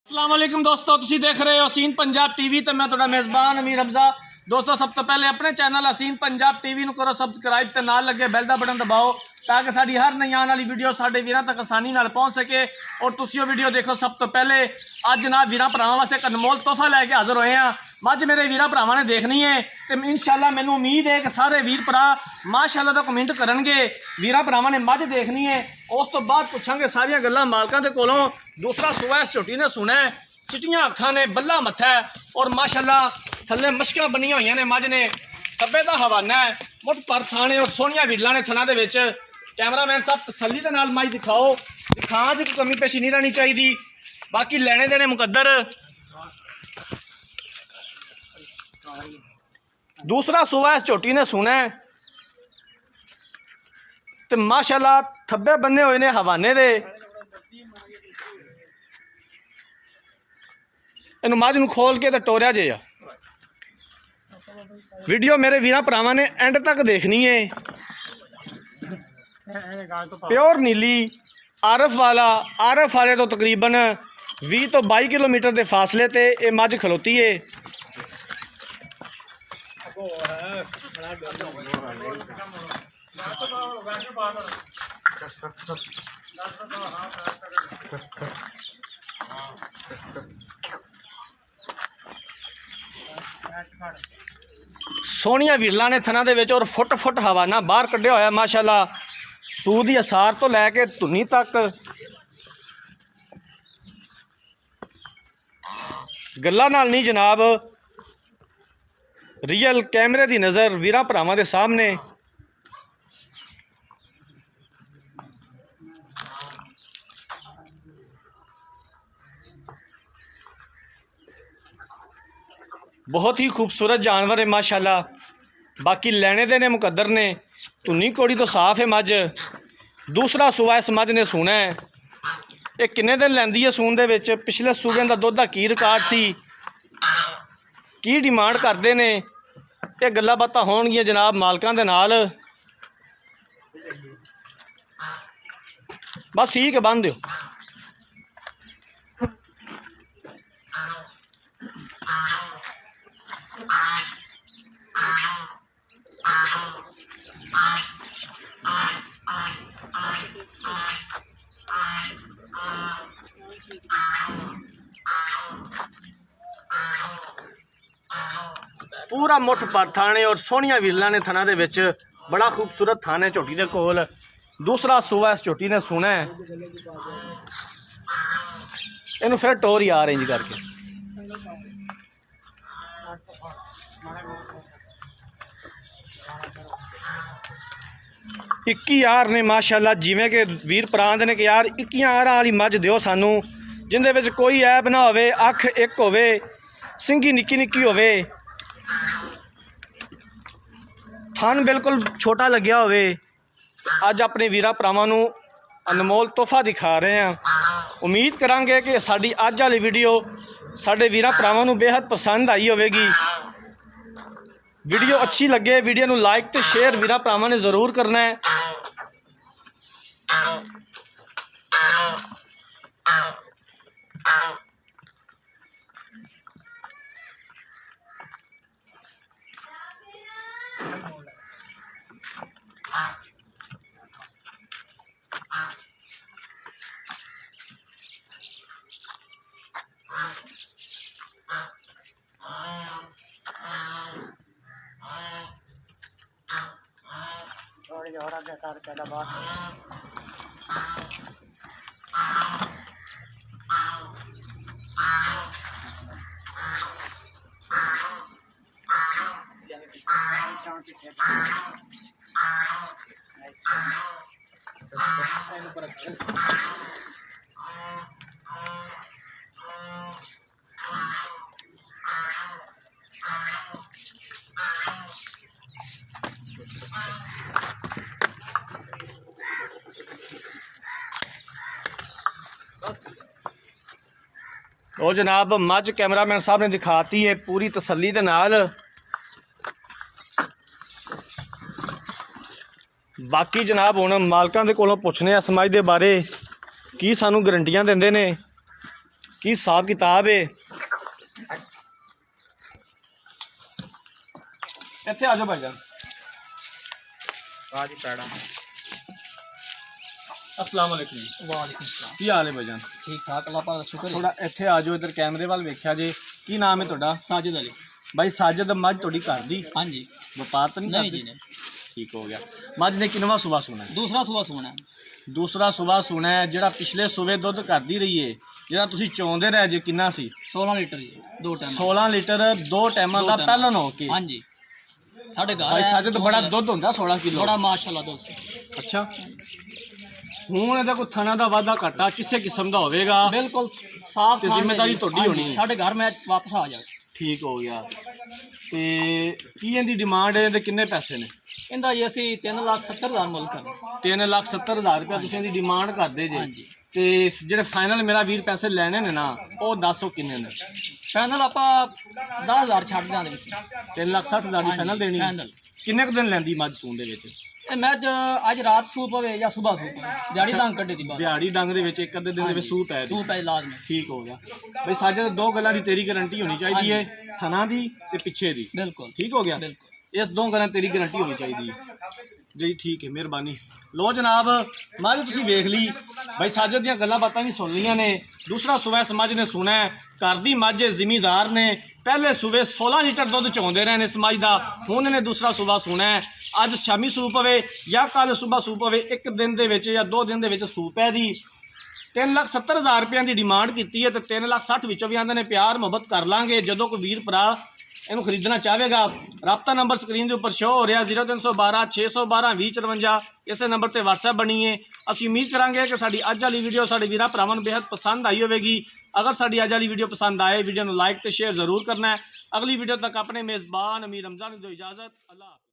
अस्सलाम वालेकुम दोस्तों, तुसी देख रहे हो हसीन पंजाब टीवी तो मैं तुहाडा मेज़बान अमीर हमजा। दोस्तों सब तो पहले अपने चैनल हसीन पंजाब टीवी नूं करो सबसक्राइब ते नाल लगे बैल दा बटन दबाओ ताकि साडी हर नई आने वाली वीडियो साडे वीरां तक आसानी नाल पहुँच सके और तुसी वो वीडियो देखो। सब तो पहले अज जनाब वीरां भरावां वास्ते एक अनमोल तोहफा लैके हाज़र होए हैं। मझ मेरे वीरां भरावां ने देखनी है तो इंशाअल्लाह मैनूं उम्मीद है कि सारे वीर भरा माशाअल्लाह दा कमेंट करनगे। वीरां भरावां ने मझ देखनी है, उस तो बाद पुछांगे सारियां गल्लां मालकां दे कोलों। दूसरा सूआ इस झोटी ने सुना है, चिट्टियां अखां ने, बल्ला मत्था है और माशाअल्लाह थल्ले मशकां बनियां होईयां ने। मझ ने तब्बे दा हवाना है, मुठ पर थाने और सोहणियां विरलां ने थना दे विच। कैमरामैन साहब तसल्ली दे नाल मझ दिखाओ, दिखां च कमी पेशी नहीं रहनी चाहिए। बाकी लेने देने मुकद्दर। दूसरा सूआ इस झोटी ने सुना है तो माशाअल्लाह थब्बे बन्ने हुए ने हवाने दे। इनू मझ नूं खोल के तो टोरिया जे। वीडियो मेरे वीरां भरावां ने एंड तक देखनी है। प्योर नीली आरफ वाले तो तकरीबन 20 तो 22 किलोमीटर के फासले ते ये मझ खलोती है। सोहणियां विरलां ने थना दे विच और फुट फुट हवाना बाहर कढ़िया होया माशाअल्लाह। सूद दी असार तो लैके धुनी तक गल्लां नाल नहीं जनाब, रियल कैमरे दी नज़र वीरां भरावां दे सामने। बहुत ही खूबसूरत जानवर है माशाल्लाह। बाकी लेने देने मुकद्दर ने, धुनी कोड़ी तो साफ है मझ। दूसरा सूआ इस मझ ने सूना है, ये किन्ने दिन लैंदी है सून दे विच, पिछले सूबे का दुध का की रिकॉर्ड सी, की डिमांड करते हैं, ये गल्लां बातां होणगियां जनाब मालकां दे नाल। बस ठीक है, बन दिओ। पूरा मुठ पर थाने और सोहणियां विरलां ने थना दे विच। बड़ा खूबसूरत थान है झोटी दे कोल। दूसरा सूआ इस झोटी ने सुना है, इनू फिर टोर यार रेंज करके। 21,000 ने माशाअल्लाह। जिमें कि वीर प्रांत ने कि यार 21,000 वाली मझ दिओ सानू, जिंदे विच कोई ऐब ना होवे, अख एक होवे, सिंगी निक्की निक्की होवे, थन बिल्कुल छोटा लग्या होवे। अज अपने वीरां भरावां नू अनमोल तोहफा दिखा रहे हैं। उम्मीद करांगे कि साडी अज वाली वीडियो साडे वीरां भरावां नू बेहद पसंद आई होवेगी। वीडियो अच्छी लगे वीडियो नू लाइक तो शेयर वीरां भरावां ने जरूर करना है। और आगे कर पहला बात और जनाब मझ कैमरामैन साहब ने दिखाती है पूरी तसल्ली दे नाल। बाकी जनाब हुण मालकां दे कोलों पुछने आ समाज दे बारे की सानू गारंटियां दिंदे ने। ਕੀ ਹਿਸਾਬ ਕਿਤਾਬ ਹੈ। ਇੱਥੇ ਆ ਜਾਓ ਭਾਈਜਾਨ। ਬਾਜੀ ਪੈੜਾ अस्सलाम वालेकुम। ਵਾਲੇਕੁਮ ਸਲਾਮ। ਕੀ ਹਾਲ ਹੈ ਭਾਈਜਾਨ? ਠੀਕ ਠਾਕ ਅੱਲਾਹ ਪਾਕ ਦਾ ਸ਼ੁਕਰ ਹੈ। ਥੋੜਾ ਇੱਥੇ ਆ ਜਾਓ, ਇੱਧਰ ਕੈਮਰੇ ਵੱਲ ਵੇਖਿਆ ਜੇ। ਕੀ ਨਾਮ ਹੈ ਤੁਹਾਡਾ? ਸਾਜਿਦ ਅਲੀ। ਭਾਈ ਸਾਜਦ, ਮੱਝ ਤੁਹਾਡੀ ਘਰ ਦੀ? ਹਾਂਜੀ। ਵਪਾਰ ਤਾਂ ਨਹੀਂ ਨਹੀਂ ਕਰਦੇ? ਜੀ ਨਹੀਂ। ਠੀਕ ਹੋ ਗਿਆ। ਮੱਝ ਨੇ ਕਿੰਨਵਾਂ ਸੂਬਾ ਸੁਣਾ ਹੈ? ਦੂਸਰਾ ਸੂਆ ਸੁਣਾ ਹੈ। ਦੂਸਰਾ ਸੂਬਾ ਸੁਣਾ ਹੈ। ਜਿਹੜਾ ਪਿਛਲੇ ਸੂਬੇ ਦੁੱਧ ਕਰਦੀ ਰਹੀ ਏ, ਜਿਹੜਾ ਤੁਸੀਂ ਚੋਂਦੇ ਰਹੇ ਜੇ, ਕਿੰਨਾ ਸੀ? 16 ਲੀਟਰ ਜੀ, 2 ਟਾਈਮ। 16 ਲੀਟਰ 2 ਟਾਈਮਾਂ ਦਾ ਪਹਿਲਨ ਹੋ ਕੇ। ਹਾਂਜੀ। ਸਾਡੇ ਘਰ ਭਾਈ ਹੈ, ਸਾਜਦ ਬੜਾ ਦੁੱਧ ਹੁੰਦਾ 16 ਕਿਲੋ। ਬੜਾ ਮਾਸ਼ਾਅੱਲਾ ਦੁੱਧ। ਅੱਛਾ, ਹੁਣ ਇਹਦਾ ਕੋਈ ਥਣਾ ਦਾ ਵਾਧਾ ਘਾਟਾ ਕਿਸੇ ਕਿਸਮ ਦਾ ਹੋਵੇਗਾ? ਬਿਲਕੁਲ ਸਾਫ ਤੇ ਥਾਂ ਜ਼ਿੰਮੇਦਾਰੀ ਹੈ ਜੀ। ਤੁਹਾਡੀ ਹਾਂਜੀ, ਹੋਣੀ ਹੈ। ਸਾਡੇ ਘਰ ਮੈਂ ਵਾਪਸ ਆ ਜਾ। ਠੀਕ ਹੋ ਗਿਆ। ਤੇ ਕੀ ਇਹਦੀ ਡਿਮਾਂਡ ਹੈ ਤੇ ਕਿੰਨੇ ਪੈਸੇ ਨੇ? ਇਹਦਾ ਜੀ ਅਸੀਂ 3,70,000 ਮੁੱਲ ਕਰਨਾ। 3,70,000 ਰੁਪਏ ਤੁਸੀਂ ਇਹਦੀ ਡਿਮਾਂਡ ਕਰਦੇ ਜੇ। ਹਾਂਜੀ। ਤੇ ਜਿਹੜੇ ਫਾਈਨਲ ਮੇਰਾ ਵੀਰ ਪੈਸੇ ਲੈਣੇ ਨੇ ਨਾ, ਉਹ ਦੱਸੋ ਕਿੰਨੇ ਨੇ? ਫਾਈਨਲ ਆਪਾਂ 10,000 ਛੱਡ ਦਿਆਂਗੇ ਵਿੱਚ। 3,60,000 ਦੀ ਫਾਈਨਲ ਦੇਣੀ? ਫਾਈਨਲ। ਕਿੰਨੇ ਕੁ ਦਿਨ ਲੈਂਦੀ ਮੱਝ ਸੂਣ ਦੇ ਵਿੱਚ? ਤੇ ਮੈਂ ਅੱਜ ਰਾਤ ਸੂਪ ਹੋਵੇ ਜਾਂ ਸਵੇਰ ਸੂਪ ਹੋਵੇ, ਦਿਹਾੜੀ ਤਾਂ ਕੱਢੇ ਦੀ ਬਾਤ। ਦਿਹਾੜੀ ਡੰਗ ਦੇ ਵਿੱਚ ਇੱਕ ਅੱਧੇ ਦਿਨ ਦੇ ਵਿੱਚ ਸੂਪ ਹੈ। ਸੂਪ ਹੈ ਲਾਜ਼ਮੀ। ਠੀਕ ਹੋ ਗਿਆ। ਬਈ ਸਾਜੇ ਦੋ ਗੱਲਾਂ ਦੀ ਤੇਰੀ ਗਾਰੰਟੀ ਹੋਣੀ ਚਾਹੀਦੀ ਹੈ, ਥਣਾ ਦੀ ਤੇ ਪਿੱਛੇ ਦੀ। ਬਿਲਕੁਲ ਠੀਕ ਹੋ ਗਿਆ। ਬਿਲਕੁਲ। ਇਸ ਦੋ ਗੱਲਾਂ ਤੇਰੀ ਗਾਰੰਟੀ ਹੋਣੀ ਚਾਹੀਦੀ ਹੈ ਜੀ। ਠੀਕ ਹੈ, ਮਿਹਰਬਾਨੀ। ਲੋ ਜਨਾਬ, ਮੱਝ ਤੁਸੀਂ ਵੇਖ ਲਈ। ਬਾਈ ਸਾਜਦ ਦੀਆਂ ਗੱਲਾਂ ਬਾਤਾਂ ਵੀ ਸੁਣ ਲਈਆਂ ਨੇ। ਦੂਸਰਾ ਸੂਬਾ ਇਸ ਮੱਝ ਨੇ ਸੁਣਾ ਹੈ। ਘਰ ਦੀ ਮੱਝ ਜ਼ਿਮੀਦਾਰ ਨੇ ਪਹਿਲੇ ਸੂਬੇ 16 ਲੀਟਰ ਦੁੱਧ ਚੋਂਦੇ ਰਹੇ ਨੇ ਇਸ ਮੱਝ ਦਾ। ਹੁਣ ਇਹਨੇ ਦੂਸਰਾ ਸੂਬਾ ਸੁਣਾ ਹੈ। ਅੱਜ ਸ਼ਾਮੀ ਸੂਪ ਪਵੇ ਜਾਂ ਕੱਲ ਸੂਬਾ ਸੂਪ ਪਵੇ, ਇੱਕ ਦਿਨ ਦੇ ਵਿੱਚ ਜਾਂ 2 ਦਿਨ ਦੇ ਵਿੱਚ ਸੂਪ ਹੈ ਦੀ। 3,70,000 ਰੁਪਏ ਦੀ ਡਿਮਾਂਡ ਕੀਤੀ ਹੈ ਤੇ 3,60,000 ਵਿੱਚੋਂ ਵੀ ਆਂਦੇ ਨੇ ਪਿਆਰ ਮੁਹੱਬਤ ਕਰ ਲਾਂਗੇ। ਜਦੋਂ ਕੋਈ ਵੀਰ ਭਰਾ ਇਹਨੂੰ ਖਰੀਦਣਾ ਚਾਹੇਗਾ, ਰਾਬਤਾ ਨੰਬਰ ਸਕਰੀਨ ਦੇ ਉੱਪਰ ਸ਼ੋ ਹੋ ਰਿਹਾ 0312 612 2054। ਇਸੇ ਨੰਬਰ ਤੇ WhatsApp ਬਣੀ ਹੈ। ਅਸੀਂ ਉਮੀਦ ਕਰਾਂਗੇ ਕਿ ਸਾਡੀ ਅੱਜ ਵਾਲੀ ਵੀਡੀਓ ਸਾਡੇ ਵੀਰਾਂ ਭਰਾਵਾਂ ਨੂੰ ਬੇहद ਪਸੰਦ ਆਈ ਹੋਵੇਗੀ। ਅਗਰ ਸਾਡੀ ਅੱਜ ਵਾਲੀ ਵੀਡੀਓ ਪਸੰਦ ਆਏ, ਵੀਡੀਓ ਨੂੰ ਲਾਈਕ ਤੇ ਸ਼ੇਅਰ ਜ਼ਰੂਰ ਕਰਨਾ ਹੈ। ਅਗਲੀ ਵੀਡੀਓ ਤੱਕ ਆਪਣੇ ਮੇਜ਼ਬਾਨ ਅਮੀਰ ਰਮਜ਼ਾਨ ਨੂੰ ਦਿਓ ਇਜਾਜ਼ਤ। ਅੱਲਾਹ।